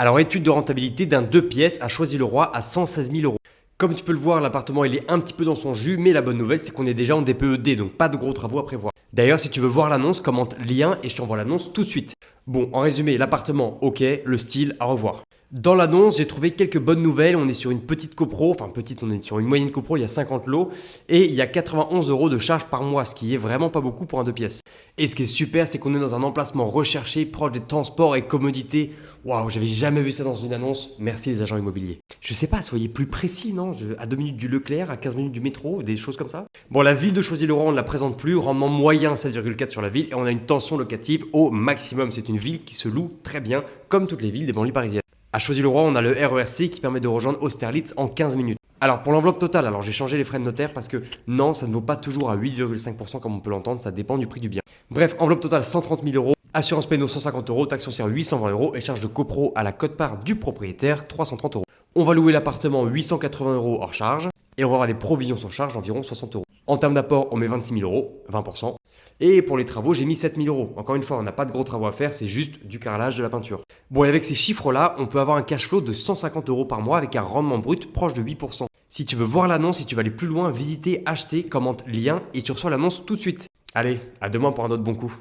Alors, étude de rentabilité d'un 2 pièces à Choisy-le-Roi à 116 000 euros. Comme tu peux le voir, l'appartement il est un petit peu dans son jus, mais la bonne nouvelle c'est qu'on est déjà en DPED, donc pas de gros travaux à prévoir. D'ailleurs, si tu veux voir l'annonce, commente lien et je t'envoie l'annonce tout de suite. Bon, en résumé, l'appartement, ok, le style, à revoir. Dans l'annonce, j'ai trouvé quelques bonnes nouvelles. On est sur une petite copro, enfin petite, on est sur une moyenne copro, il y a 50 lots et il y a 91 euros de charge par mois, ce qui est vraiment pas beaucoup pour un 2 pièces. Et ce qui est super, c'est qu'on est dans un emplacement recherché, proche des transports et commodités. Waouh, j'avais jamais vu ça dans une annonce. Merci les agents immobiliers. Je sais pas, soyez plus précis, non? À 2 minutes du Leclerc, à 15 minutes du métro, des choses comme ça. Bon, la ville de Choisy-le-Roi, on ne la présente plus. Rendement moyen 7,4 sur la ville et on a une tension locative au maximum. C'est une ville qui se loue très bien, comme toutes les villes des banlieues parisiennes. À Choisy-le-Roi, on a le RERC qui permet de rejoindre Austerlitz en 15 minutes. Alors pour l'enveloppe totale, alors j'ai changé les frais de notaire parce que non, ça ne vaut pas toujours à 8,5% comme on peut l'entendre, ça dépend du prix du bien. Bref, enveloppe totale 130 000 euros, assurance péno 150 euros, taxe foncière 820 euros et charge de copro à la cote-part du propriétaire 330 euros. On va louer l'appartement 880 euros hors charge et on va avoir des provisions sur charge d'environ 60 euros. En termes d'apport, on met 26 000 euros, 20%. Et pour les travaux, j'ai mis 7 000 euros. Encore une fois, on n'a pas de gros travaux à faire, c'est juste du carrelage, de la peinture. Bon, et avec ces chiffres-là, on peut avoir un cash flow de 150 euros par mois avec un rendement brut proche de 8%. Si tu veux voir l'annonce, si tu veux aller plus loin, visiter, acheter, commente lien et tu reçois l'annonce tout de suite. Allez, à demain pour un autre bon coup.